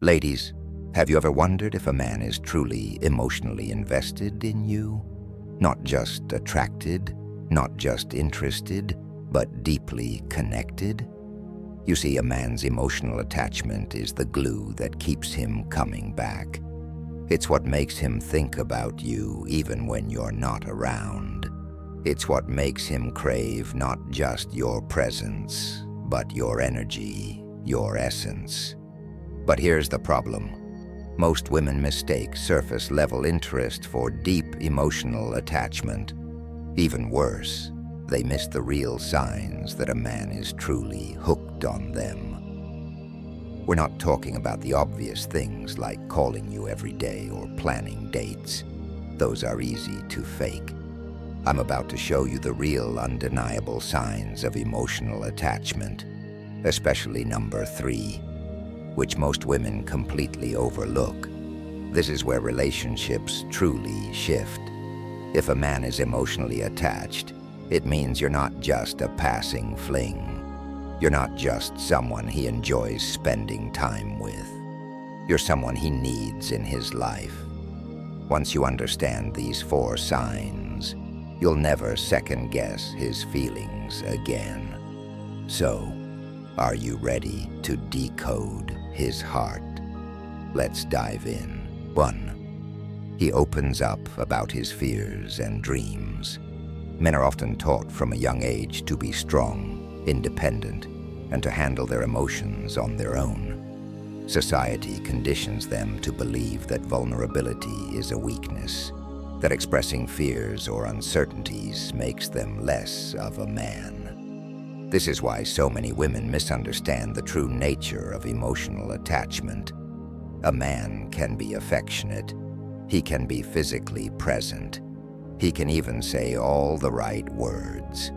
Ladies, have you ever wondered if a man is truly emotionally invested in you? Not just attracted, not just interested, but deeply connected? You see, a man's emotional attachment is the glue that keeps him coming back. It's what makes him think about you even when you're not around. It's what makes him crave not just your presence, but your energy, your essence. But here's the problem. Most women mistake surface-level interest for deep emotional attachment. Even worse, they miss the real signs that a man is truly hooked on them. We're not talking about the obvious things like calling you every day or planning dates. Those are easy to fake. I'm about to show you the real, undeniable signs of emotional attachment, especially number 3, which most women completely overlook. This is where relationships truly shift. If a man is emotionally attached, it means you're not just a passing fling. You're not just someone he enjoys spending time with. You're someone he needs in his life. Once you understand these 4 signs, you'll never second-guess his feelings again. So, are you ready to decode his heart? Let's dive in. 1. He opens up about his fears and dreams. Men are often taught from a young age to be strong, independent, and to handle their emotions on their own. Society conditions them to believe that vulnerability is a weakness, that expressing fears or uncertainties makes them less of a man. This is why so many women misunderstand the true nature of emotional attachment. A man can be affectionate. He can be physically present. He can even say all the right words.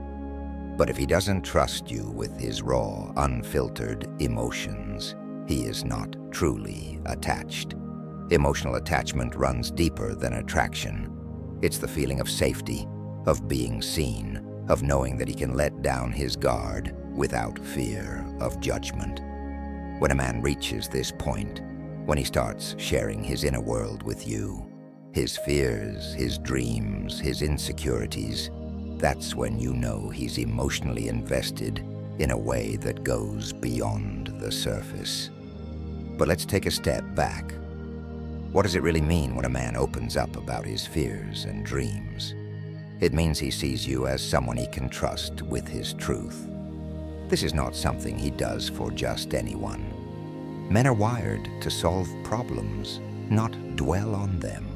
But if he doesn't trust you with his raw, unfiltered emotions, he is not truly attached. Emotional attachment runs deeper than attraction. It's the feeling of safety, of being seen, of knowing that he can let down his guard without fear of judgment. When a man reaches this point, when he starts sharing his inner world with you, his fears, his dreams, his insecurities, that's when you know he's emotionally invested in a way that goes beyond the surface. But let's take a step back. What does it really mean when a man opens up about his fears and dreams? It means he sees you as someone he can trust with his truth. This is not something he does for just anyone. Men are wired to solve problems, not dwell on them.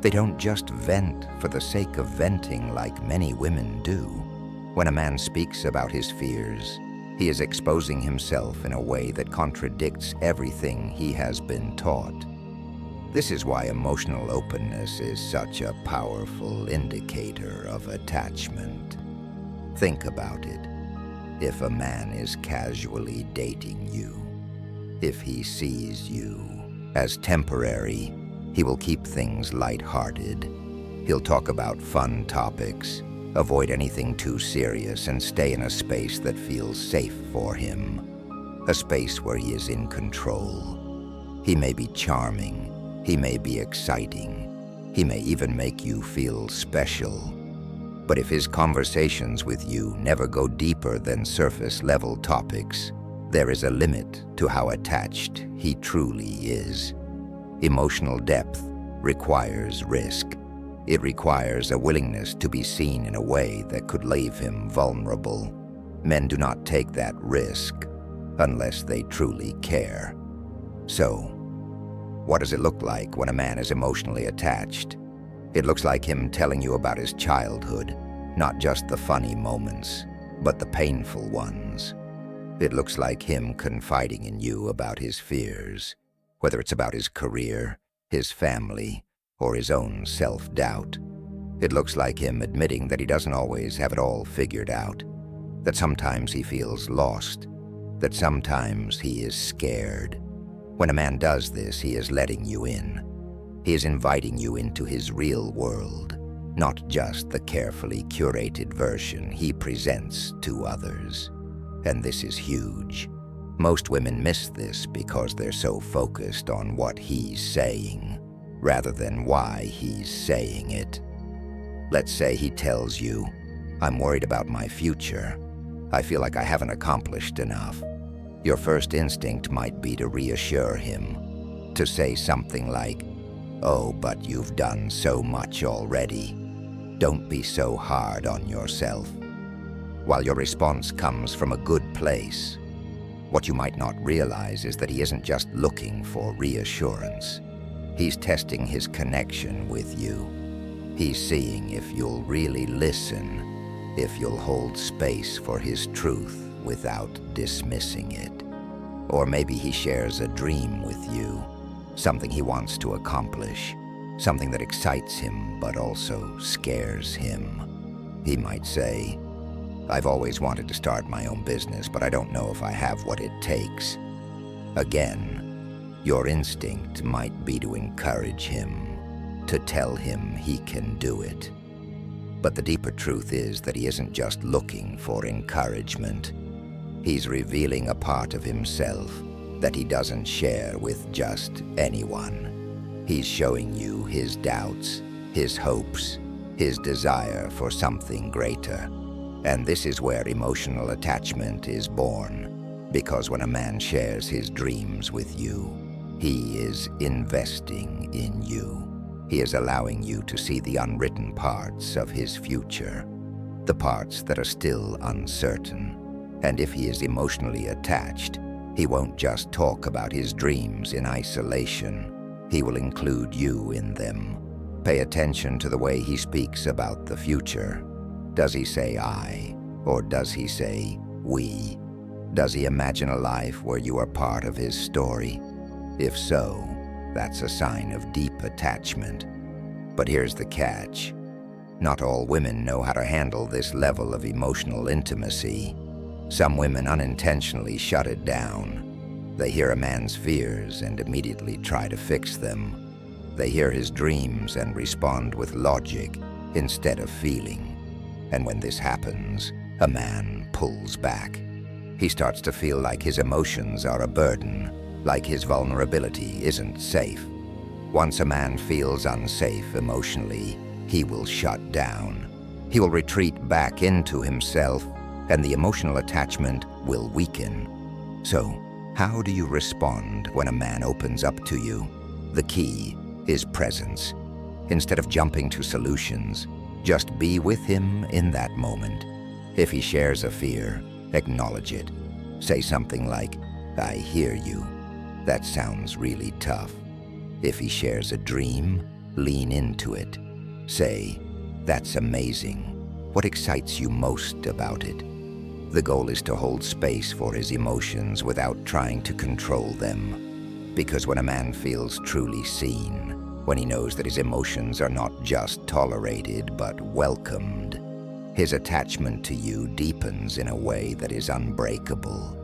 They don't just vent for the sake of venting like many women do. When a man speaks about his fears, he is exposing himself in a way that contradicts everything he has been taught. This is why emotional openness is such a powerful indicator of attachment. Think about it. If a man is casually dating you, if he sees you as temporary, he will keep things lighthearted. He'll talk about fun topics, avoid anything too serious, and stay in a space that feels safe for him. A space where he is in control. He may be charming, he may be exciting, he may even make you feel special. But if his conversations with you never go deeper than surface-level topics, there is a limit to how attached he truly is. Emotional depth requires risk. It requires a willingness to be seen in a way that could leave him vulnerable. Men do not take that risk unless they truly care. So, what does it look like when a man is emotionally attached? It looks like him telling you about his childhood, not just the funny moments, but the painful ones. It looks like him confiding in you about his fears, whether it's about his career, his family, or his own self-doubt. It looks like him admitting that he doesn't always have it all figured out, that sometimes he feels lost, that sometimes he is scared. When a man does this, he is letting you in. He is inviting you into his real world, not just the carefully curated version he presents to others. And this is huge. Most women miss this because they're so focused on what he's saying, rather than why he's saying it. Let's say he tells you, "I'm worried about my future. I feel like I haven't accomplished enough." Your first instinct might be to reassure him, to say something like, "Oh, but you've done so much already. Don't be so hard on yourself." While your response comes from a good place, what you might not realize is that he isn't just looking for reassurance. He's testing his connection with you. He's seeing if you'll really listen, if you'll hold space for his truth without dismissing it. Or maybe he shares a dream with you, something he wants to accomplish, something that excites him but also scares him. He might say, "I've always wanted to start my own business, but I don't know if I have what it takes." Again, your instinct might be to encourage him, to tell him he can do it. But the deeper truth is that he isn't just looking for encouragement. He's revealing a part of himself that he doesn't share with just anyone. He's showing you his doubts, his hopes, his desire for something greater. And this is where emotional attachment is born, because when a man shares his dreams with you, he is investing in you. He is allowing you to see the unwritten parts of his future, the parts that are still uncertain. And if he is emotionally attached, he won't just talk about his dreams in isolation. He will include you in them. Pay attention to the way he speaks about the future. Does he say "I," or does he say "we"? Does he imagine a life where you are part of his story? If so, that's a sign of deep attachment. But here's the catch. Not all women know how to handle this level of emotional intimacy. Some women unintentionally shut it down. They hear a man's fears and immediately try to fix them. They hear his dreams and respond with logic instead of feeling. And when this happens, a man pulls back. He starts to feel like his emotions are a burden, like his vulnerability isn't safe. Once a man feels unsafe emotionally, he will shut down. He will retreat back into himself, and the emotional attachment will weaken. So, how do you respond when a man opens up to you? The key is presence. Instead of jumping to solutions, just be with him in that moment. If he shares a fear, acknowledge it. Say something like, "I hear you. That sounds really tough." If he shares a dream, lean into it. Say, "That's amazing. What excites you most about it?" The goal is to hold space for his emotions without trying to control them. Because when a man feels truly seen, when he knows that his emotions are not just tolerated but welcomed, his attachment to you deepens in a way that is unbreakable.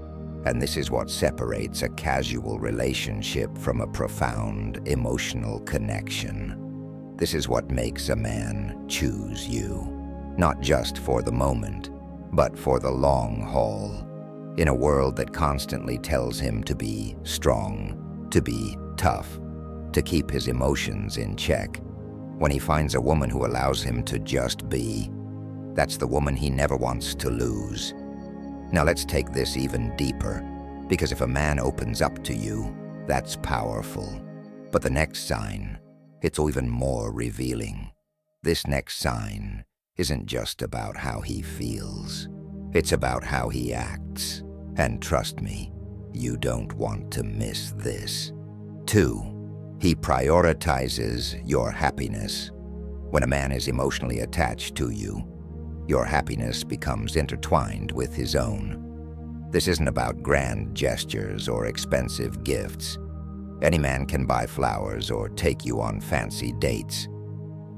And this is what separates a casual relationship from a profound emotional connection. This is what makes a man choose you, not just for the moment, but for the long haul, in a world that constantly tells him to be strong, to be tough, to keep his emotions in check. When he finds a woman who allows him to just be, that's the woman he never wants to lose. Now let's take this even deeper, because if a man opens up to you, that's powerful. But the next sign, it's even more revealing. This next sign isn't just about how he feels. It's about how he acts. And trust me, you don't want to miss this. 2, he prioritizes your happiness. When a man is emotionally attached to you, your happiness becomes intertwined with his own. This isn't about grand gestures or expensive gifts. Any man can buy flowers or take you on fancy dates.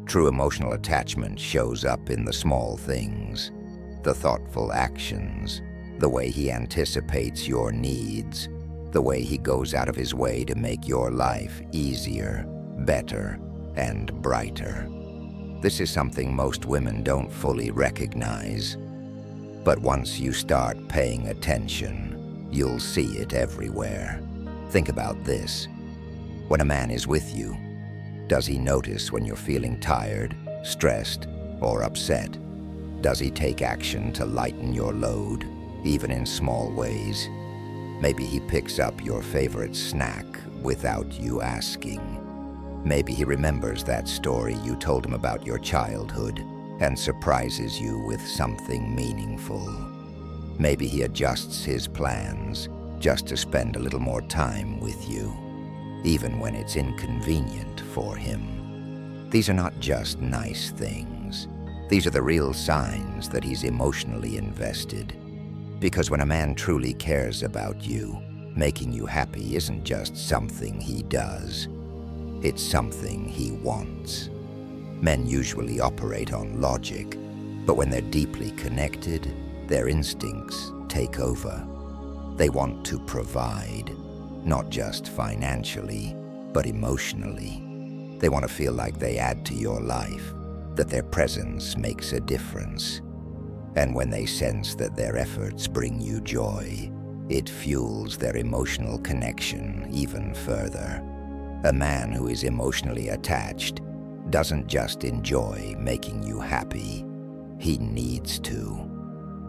True emotional attachment shows up in the small things, the thoughtful actions, the way he anticipates your needs, the way he goes out of his way to make your life easier, better, and brighter. This is something most women don't fully recognize. But once you start paying attention, you'll see it everywhere. Think about this. When a man is with you, does he notice when you're feeling tired, stressed, or upset? Does he take action to lighten your load, even in small ways? Maybe he picks up your favorite snack without you asking. Maybe he remembers that story you told him about your childhood and surprises you with something meaningful. Maybe he adjusts his plans just to spend a little more time with you, even when it's inconvenient for him. These are not just nice things. These are the real signs that he's emotionally invested. Because when a man truly cares about you, making you happy isn't just something he does. It's something he wants. Men usually operate on logic, but when they're deeply connected, their instincts take over. They want to provide, not just financially, but emotionally. They want to feel like they add to your life, that their presence makes a difference. And when they sense that their efforts bring you joy, it fuels their emotional connection even further. A man who is emotionally attached doesn't just enjoy making you happy, he needs to.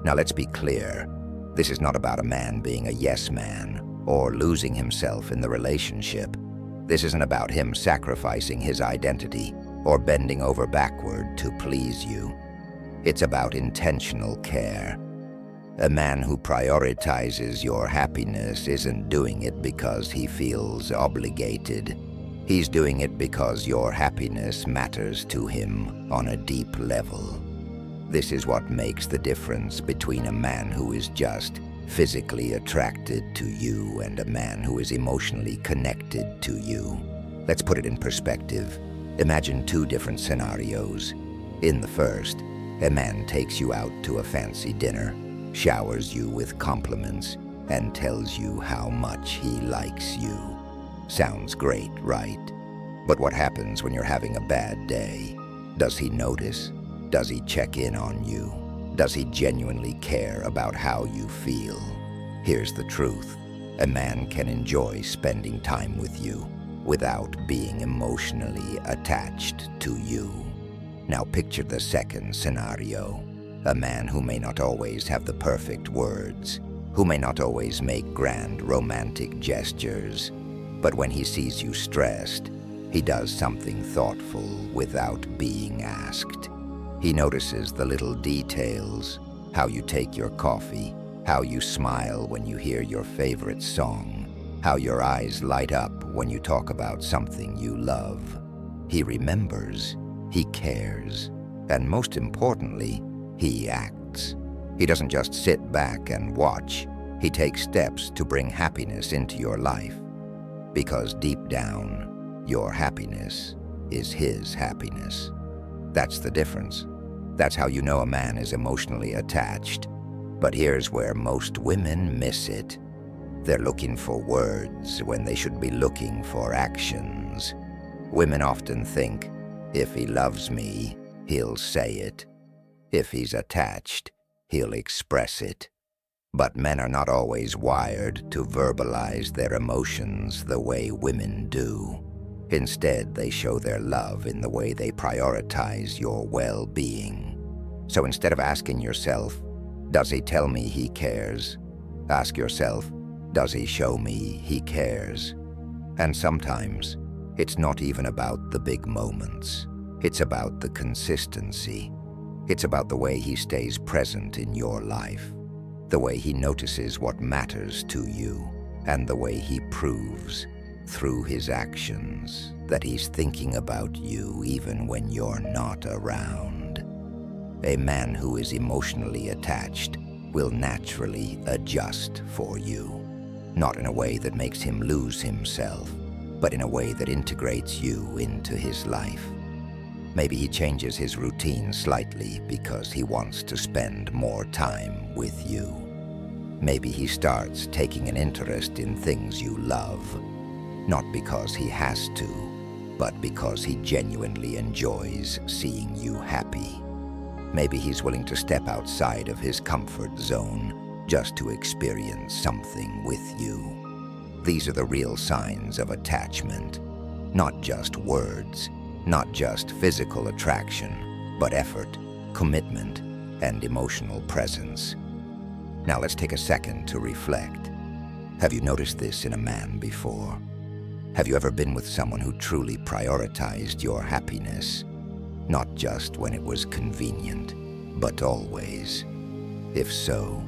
Now let's be clear, this is not about a man being a yes man or losing himself in the relationship. This isn't about him sacrificing his identity or bending over backward to please you. It's about intentional care. A man who prioritizes your happiness isn't doing it because he feels obligated. He's doing it because your happiness matters to him on a deep level. This is what makes the difference between a man who is just physically attracted to you and a man who is emotionally connected to you. Let's put it in perspective. Imagine two different scenarios. In the first, a man takes you out to a fancy dinner, showers you with compliments, and tells you how much he likes you. Sounds great, right? But what happens when you're having a bad day? Does he notice? Does he check in on you? Does he genuinely care about how you feel? Here's the truth. A man can enjoy spending time with you without being emotionally attached to you. Now picture the second scenario. A man who may not always have the perfect words, who may not always make grand romantic gestures, but when he sees you stressed, he does something thoughtful without being asked. He notices the little details, how you take your coffee, how you smile when you hear your favorite song, how your eyes light up when you talk about something you love. He remembers, he cares, and most importantly, he acts. He doesn't just sit back and watch, he takes steps to bring happiness into your life. Because deep down, your happiness is his happiness. That's the difference. That's how you know a man is emotionally attached. But here's where most women miss it. They're looking for words when they should be looking for actions. Women often think, if he loves me, he'll say it. If he's attached, he'll express it. But men are not always wired to verbalize their emotions the way women do. Instead, they show their love in the way they prioritize your well-being. So instead of asking yourself, does he tell me he cares? Ask yourself, does he show me he cares? And sometimes, it's not even about the big moments. It's about the consistency. It's about the way he stays present in your life, the way he notices what matters to you, and the way he proves, through his actions, that he's thinking about you even when you're not around. A man who is emotionally attached will naturally adjust for you, not in a way that makes him lose himself, but in a way that integrates you into his life. Maybe he changes his routine slightly because he wants to spend more time with you. Maybe he starts taking an interest in things you love, not because he has to, but because he genuinely enjoys seeing you happy. Maybe he's willing to step outside of his comfort zone just to experience something with you. These are the real signs of attachment. Not just words, not just physical attraction, but effort, commitment, and emotional presence. Now let's take a second to reflect. Have you noticed this in a man before? Have you ever been with someone who truly prioritized your happiness? Not just when it was convenient, but always. If so,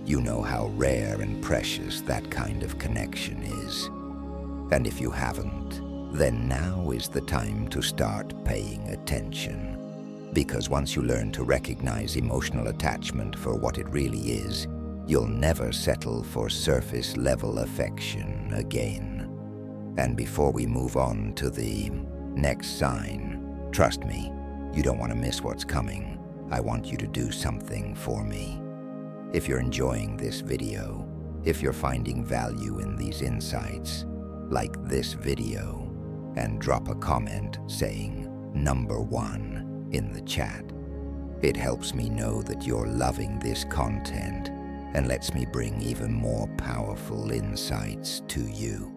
you know how rare and precious that kind of connection is. And if you haven't, then now is the time to start paying attention. Because once you learn to recognize emotional attachment for what it really is, you'll never settle for surface-level affection again. And before we move on to the next sign, trust me, you don't want to miss what's coming. I want you to do something for me. If you're enjoying this video, if you're finding value in these insights, like this video, and drop a comment saying number 1 in the chat. It helps me know that you're loving this content and lets me bring even more powerful insights to you.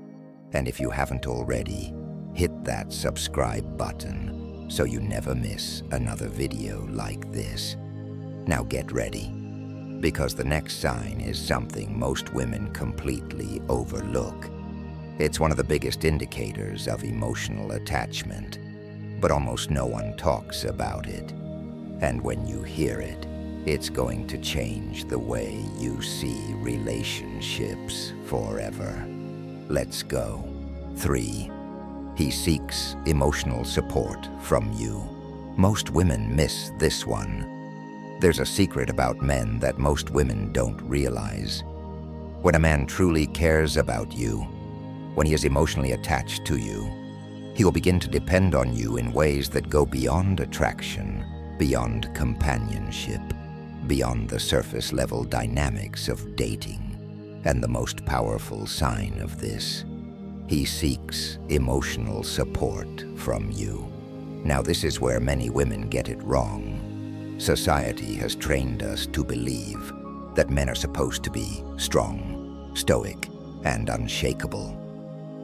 And if you haven't already, hit that subscribe button so you never miss another video like this. Now get ready, because the next sign is something most women completely overlook. It's one of the biggest indicators of emotional attachment, but almost no one talks about it. And when you hear it, it's going to change the way you see relationships forever. Let's go. 3. He seeks emotional support from you. Most women miss this one. There's a secret about men that most women don't realize. When a man truly cares about you, when he is emotionally attached to you, he will begin to depend on you in ways that go beyond attraction, beyond companionship, beyond the surface-level dynamics of dating. And the most powerful sign of this, he seeks emotional support from you. Now this is where many women get it wrong. Society has trained us to believe that men are supposed to be strong, stoic, and unshakable.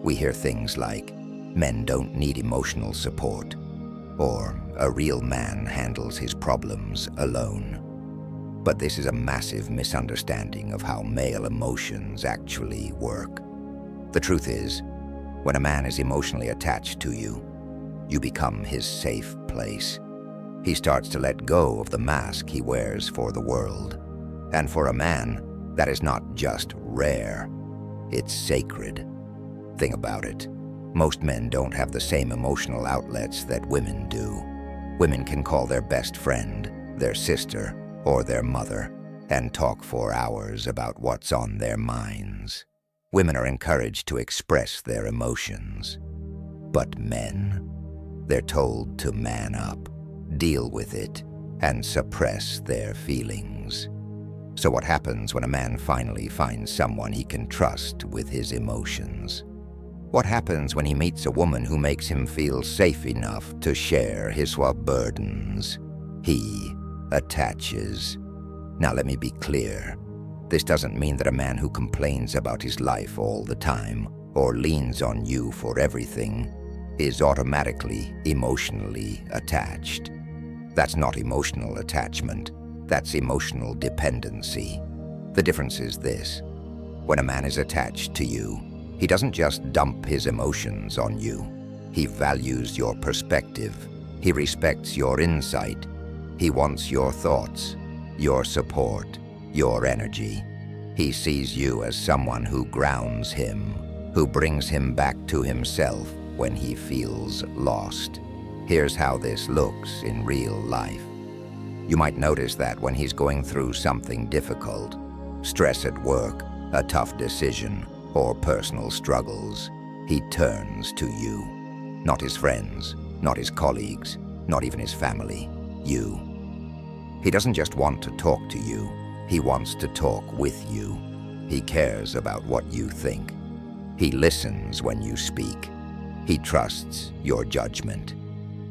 We hear things like, men don't need emotional support, or a real man handles his problems alone. But this is a massive misunderstanding of how male emotions actually work. The truth is, when a man is emotionally attached to you, you become his safe place. He starts to let go of the mask he wears for the world. And for a man, that is not just rare, it's sacred. Think about it. Most men don't have the same emotional outlets that women do. Women can call their best friend, their sister, or their mother, and talk for hours about what's on their minds. Women are encouraged to express their emotions. But men, they're told to man up, deal with it, and suppress their feelings. So what happens when a man finally finds someone he can trust with his emotions? What happens when he meets a woman who makes him feel safe enough to share his burdens? He attaches. Now let me be clear. This doesn't mean that a man who complains about his life all the time or leans on you for everything is automatically emotionally attached. That's not emotional attachment. That's emotional dependency. The difference is this. When a man is attached to you, he doesn't just dump his emotions on you. He values your perspective. He respects your insight. He wants your thoughts, your support, your energy. He sees you as someone who grounds him, who brings him back to himself when he feels lost. Here's how this looks in real life. You might notice that when he's going through something difficult, stress at work, a tough decision, or personal struggles, he turns to you. Not his friends, not his colleagues, not even his family, you. He doesn't just want to talk to you, he wants to talk with you. He cares about what you think. He listens when you speak. He trusts your judgment.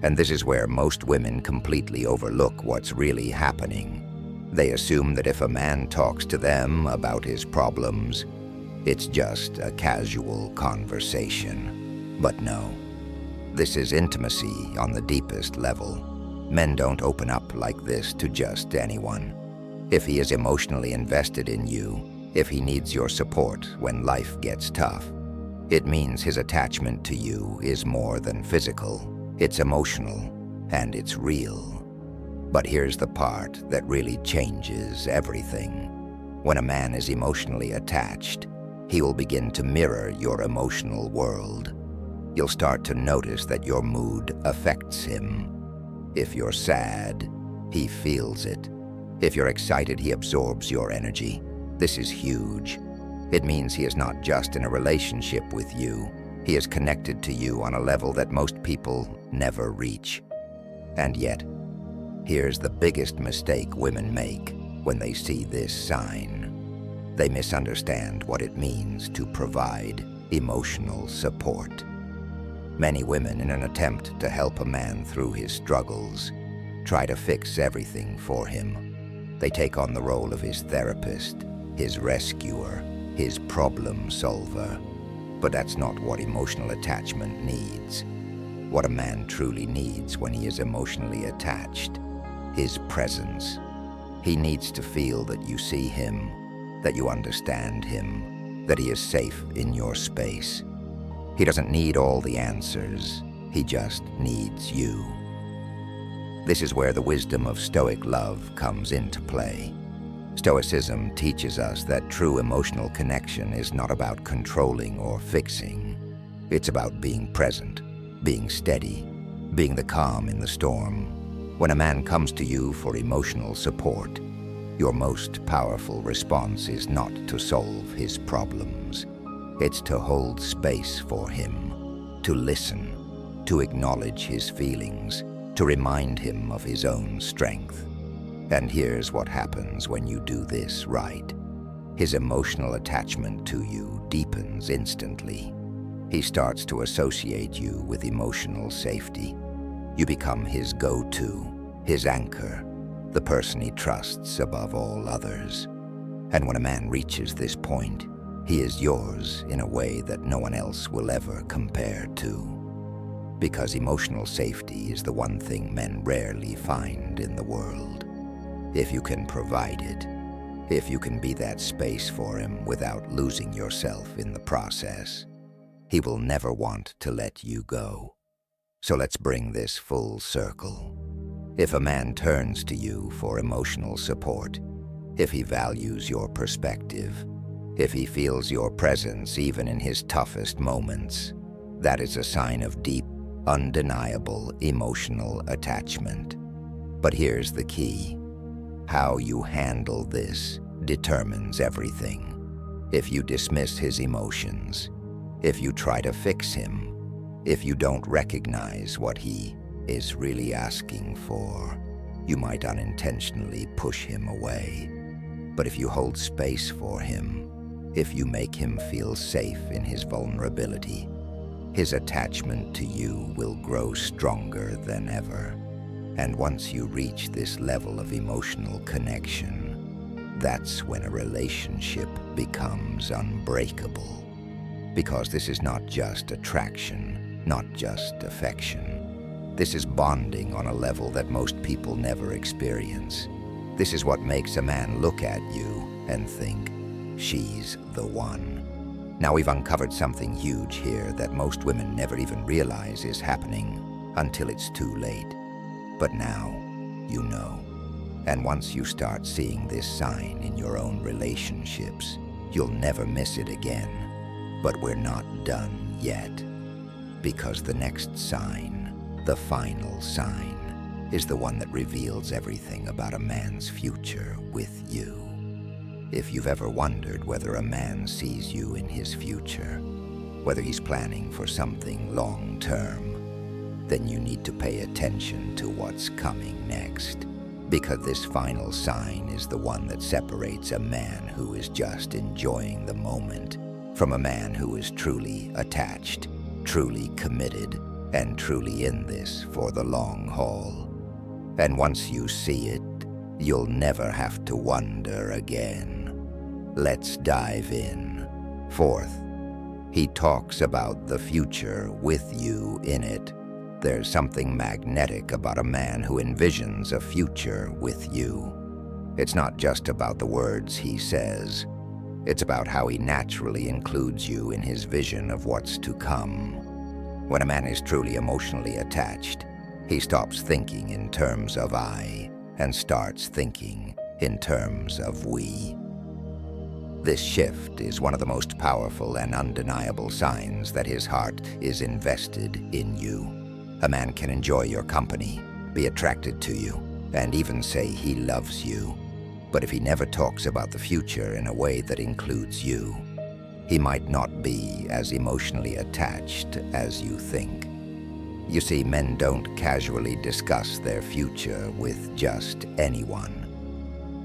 And this is where most women completely overlook what's really happening. They assume that if a man talks to them about his problems, it's just a casual conversation. But no, this is intimacy on the deepest level. Men don't open up like this to just anyone. If he is emotionally invested in you, if he needs your support when life gets tough, it means his attachment to you is more than physical. It's emotional, and it's real. But here's the part that really changes everything. When a man is emotionally attached, he will begin to mirror your emotional world. You'll start to notice that your mood affects him. If you're sad, he feels it. If you're excited, he absorbs your energy. This is huge. It means he is not just in a relationship with you. He is connected to you on a level that most people never reach. And yet, here's the biggest mistake women make when they see this sign. They misunderstand what it means to provide emotional support. Many women, in an attempt to help a man through his struggles, try to fix everything for him. They take on the role of his therapist, his rescuer, his problem solver. But that's not what emotional attachment needs. What a man truly needs when he is emotionally attached: his presence. He needs to feel that you see him, that you understand him, that he is safe in your space. He doesn't need all the answers. He just needs you. This is where the wisdom of Stoic love comes into play. Stoicism teaches us that true emotional connection is not about controlling or fixing. It's about being present, being steady, being the calm in the storm. When a man comes to you for emotional support, your most powerful response is not to solve his problems. It's to hold space for him, to listen, to acknowledge his feelings, to remind him of his own strength. And here's what happens when you do this right. His emotional attachment to you deepens instantly. He starts to associate you with emotional safety. You become his go-to, his anchor, the person he trusts above all others. And when a man reaches this point, he is yours in a way that no one else will ever compare to. Because emotional safety is the one thing men rarely find in the world. If you can provide it, if you can be that space for him without losing yourself in the process, he will never want to let you go. So let's bring this full circle. If a man turns to you for emotional support, if he values your perspective, if he feels your presence even in his toughest moments, that is a sign of deep, undeniable emotional attachment. But here's the key. How you handle this determines everything. If you dismiss his emotions, if you try to fix him, if you don't recognize what he is really asking for, you might unintentionally push him away. But if you hold space for him, if you make him feel safe in his vulnerability, his attachment to you will grow stronger than ever. And once you reach this level of emotional connection, that's when a relationship becomes unbreakable. Because this is not just attraction, not just affection. This is bonding on a level that most people never experience. This is what makes a man look at you and think, she's the one. Now we've uncovered something huge here that most women never even realize is happening until it's too late. But now, you know. And once you start seeing this sign in your own relationships, you'll never miss it again. But we're not done yet. Because the next sign, the final sign, is the one that reveals everything about a man's future with you. If you've ever wondered whether a man sees you in his future, whether he's planning for something long-term, then you need to pay attention to what's coming next. Because this final sign is the one that separates a man who is just enjoying the moment from a man who is truly attached, truly committed, and truly in this for the long haul. And once you see it, you'll never have to wonder again. Let's dive in. Fourth, he talks about the future with you in it. There's something magnetic about a man who envisions a future with you. It's not just about the words he says. It's about how he naturally includes you in his vision of what's to come. When a man is truly emotionally attached, he stops thinking in terms of I and starts thinking in terms of we. This shift is one of the most powerful and undeniable signs that his heart is invested in you. A man can enjoy your company, be attracted to you, and even say he loves you. But if he never talks about the future in a way that includes you, he might not be as emotionally attached as you think. You see, men don't casually discuss their future with just anyone.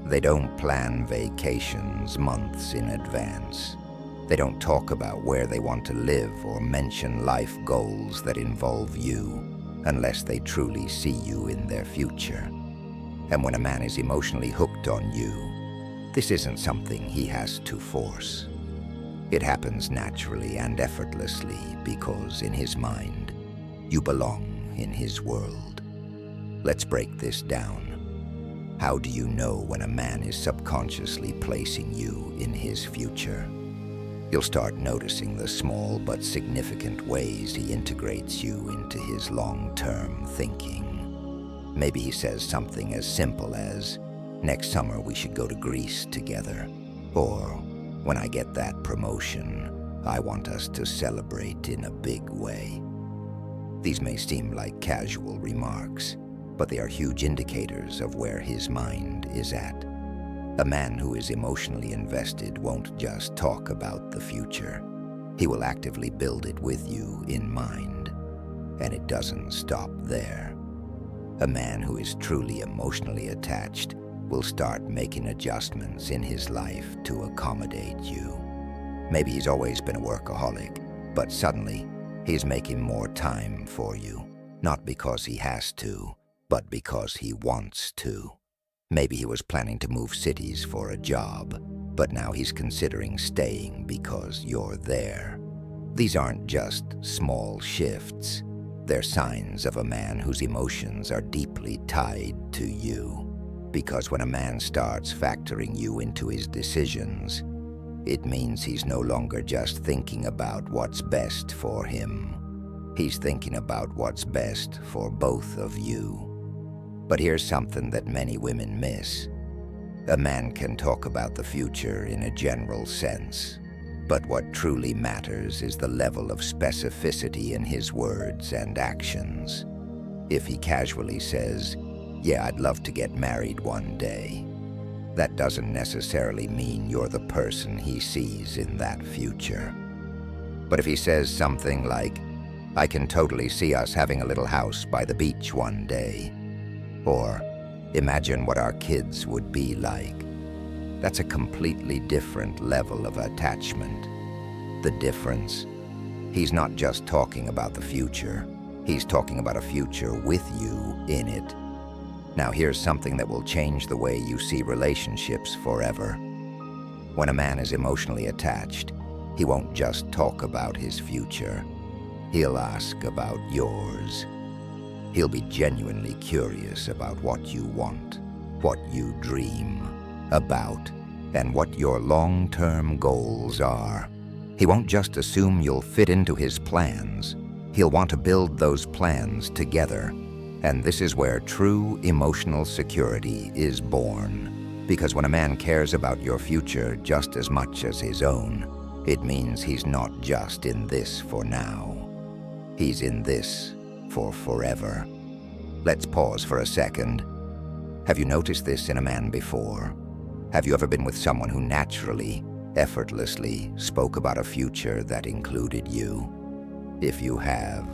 They don't plan vacations months in advance. They don't talk about where they want to live or mention life goals that involve you unless they truly see you in their future. And when a man is emotionally hooked on you, this isn't something he has to force. It happens naturally and effortlessly because in his mind, you belong in his world. Let's break this down. How do you know when a man is subconsciously placing you in his future? You'll start noticing the small but significant ways he integrates you into his long-term thinking. Maybe he says something as simple as, "Next summer we should go to Greece together," or, "When I get that promotion, I want us to celebrate in a big way." These may seem like casual remarks, but they are huge indicators of where his mind is at. A man who is emotionally invested won't just talk about the future. He will actively build it with you in mind. And it doesn't stop there. A man who is truly emotionally attached will start making adjustments in his life to accommodate you. Maybe he's always been a workaholic, but suddenly he's making more time for you, not because he has to, but because he wants to. Maybe he was planning to move cities for a job, but now he's considering staying because you're there. These aren't just small shifts. They're signs of a man whose emotions are deeply tied to you. Because when a man starts factoring you into his decisions, it means he's no longer just thinking about what's best for him. He's thinking about what's best for both of you. But here's something that many women miss. A man can talk about the future in a general sense, but what truly matters is the level of specificity in his words and actions. If he casually says, "Yeah, I'd love to get married one day," that doesn't necessarily mean you're the person he sees in that future. But if he says something like, "I can totally see us having a little house by the beach one day," or, "Imagine what our kids would be like," that's a completely different level of attachment. The difference? He's not just talking about the future. He's talking about a future with you in it. Now here's something that will change the way you see relationships forever. When a man is emotionally attached, he won't just talk about his future. He'll ask about yours. He'll be genuinely curious about what you want, what you dream about, and what your long-term goals are. He won't just assume you'll fit into his plans. He'll want to build those plans together. And this is where true emotional security is born. Because when a man cares about your future just as much as his own, it means he's not just in this for now. He's in this for forever. Let's pause for a second. Have you noticed this in a man before? Have you ever been with someone who naturally, effortlessly spoke about a future that included you? If you have,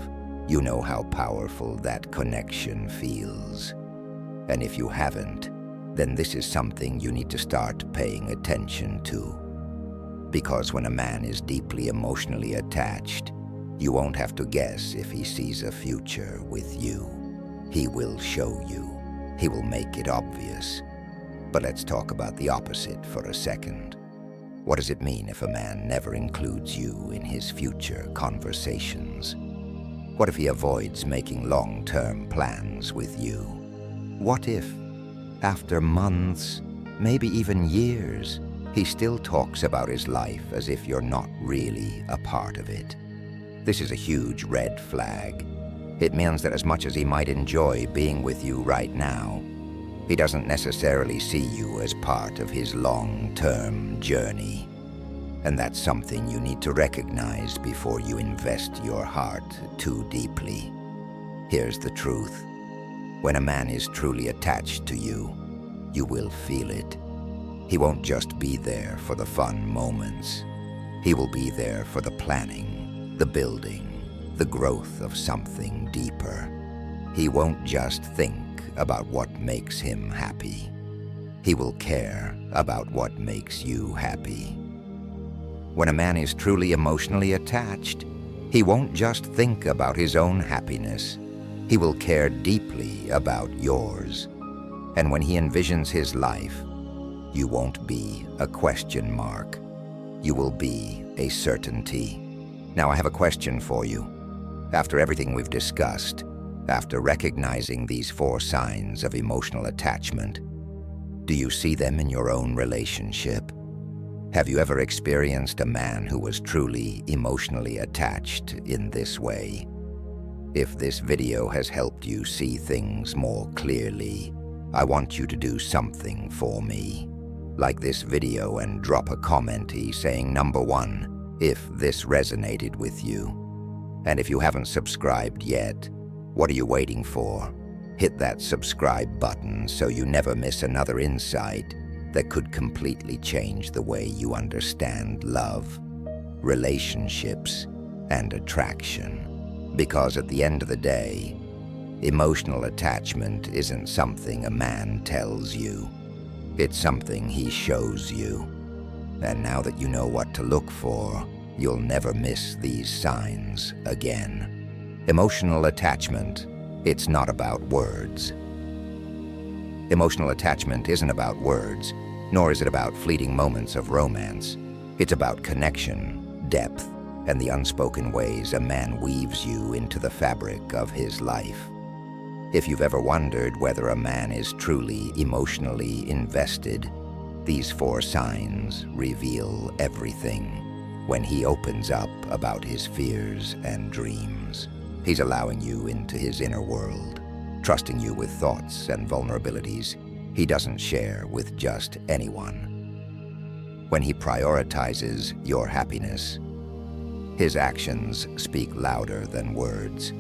you know how powerful that connection feels. And if you haven't, then this is something you need to start paying attention to. Because when a man is deeply emotionally attached, you won't have to guess if he sees a future with you. He will show you. He will make it obvious. But let's talk about the opposite for a second. What does it mean if a man never includes you in his future conversations? What if he avoids making long-term plans with you? What if, after months, maybe even years, he still talks about his life as if you're not really a part of it? This is a huge red flag. It means that as much as he might enjoy being with you right now, he doesn't necessarily see you as part of his long-term journey. And that's something you need to recognize before you invest your heart too deeply. Here's the truth. When a man is truly attached to you, you will feel it. He won't just be there for the fun moments. He will be there for the planning, the building, the growth of something deeper. He won't just think about what makes him happy. He will care about what makes you happy. When a man is truly emotionally attached, he won't just think about his own happiness. He will care deeply about yours. And when he envisions his life, you won't be a question mark. You will be a certainty. Now, I have a question for you. After everything we've discussed, after recognizing these 4 signs of emotional attachment, do you see them in your own relationship? Have you ever experienced a man who was truly emotionally attached in this way? If this video has helped you see things more clearly, I want you to do something for me. Like this video and drop a comment saying number 1 if this resonated with you. And if you haven't subscribed yet, what are you waiting for? Hit that subscribe button so you never miss another insight that could completely change the way you understand love, relationships, and attraction. Because at the end of the day, emotional attachment isn't something a man tells you. It's something he shows you. And now that you know what to look for, you'll never miss these signs again. Emotional attachment, it's not about words. Emotional attachment isn't about words, nor is it about fleeting moments of romance. It's about connection, depth, and the unspoken ways a man weaves you into the fabric of his life. If you've ever wondered whether a man is truly emotionally invested, these 4 signs reveal everything. When he opens up about his fears and dreams, he's allowing you into his inner world, trusting you with thoughts and vulnerabilities he doesn't share with just anyone. When he prioritizes your happiness, his actions speak louder than words.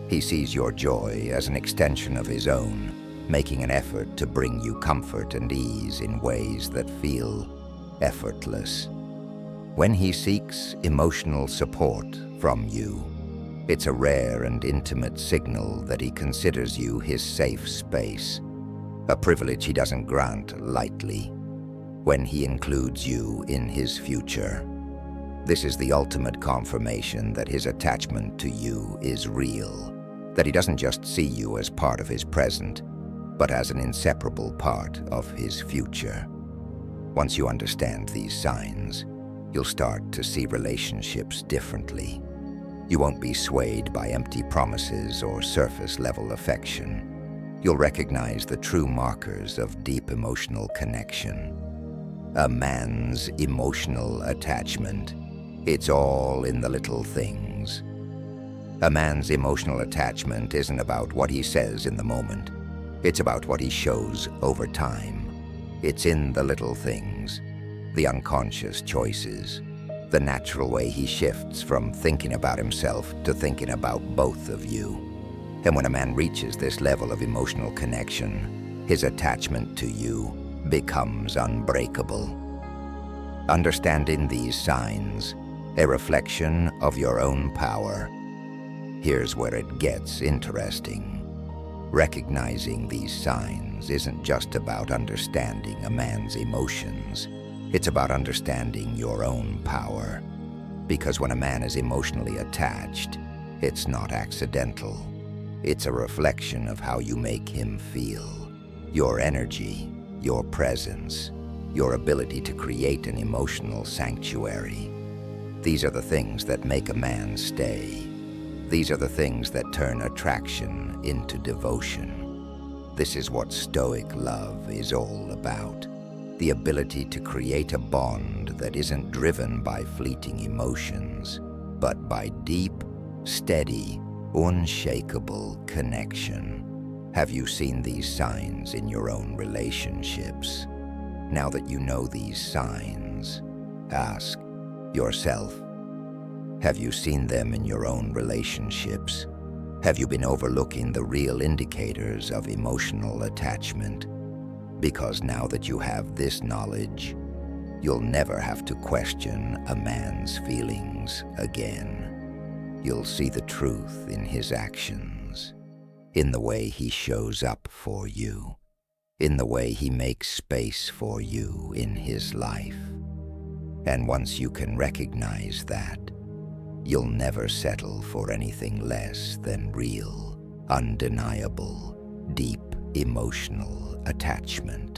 He sees your joy as an extension of his own, making an effort to bring you comfort and ease in ways that feel effortless. When he seeks emotional support from you, it's a rare and intimate signal that he considers you his safe space, a privilege he doesn't grant lightly. When he includes you in his future, this is the ultimate confirmation that his attachment to you is real, that he doesn't just see you as part of his present, but as an inseparable part of his future. Once you understand these signs, you'll start to see relationships differently. You won't be swayed by empty promises or surface-level affection. You'll recognize the true markers of deep emotional connection. A man's emotional attachment, it's all in the little things. A man's emotional attachment isn't about what he says in the moment. It's about what he shows over time. It's in the little things, the unconscious choices, the natural way he shifts from thinking about himself to thinking about both of you. And when a man reaches this level of emotional connection, his attachment to you becomes unbreakable. Understanding these signs, a reflection of your own power. Here's where it gets interesting. Recognizing these signs isn't just about understanding a man's emotions. It's about understanding your own power. Because when a man is emotionally attached, it's not accidental. It's a reflection of how you make him feel. Your energy, your presence, your ability to create an emotional sanctuary. These are the things that make a man stay. These are the things that turn attraction into devotion. This is what Stoic love is all about. The ability to create a bond that isn't driven by fleeting emotions, but by deep, steady, unshakable connection. Have you seen these signs in your own relationships? Now that you know these signs, ask yourself, have you seen them in your own relationships? Have you been overlooking the real indicators of emotional attachment? Because now that you have this knowledge, you'll never have to question a man's feelings again. You'll see the truth in his actions, in the way he shows up for you, in the way he makes space for you in his life. And once you can recognize that, you'll never settle for anything less than real, undeniable, deep emotional attachment.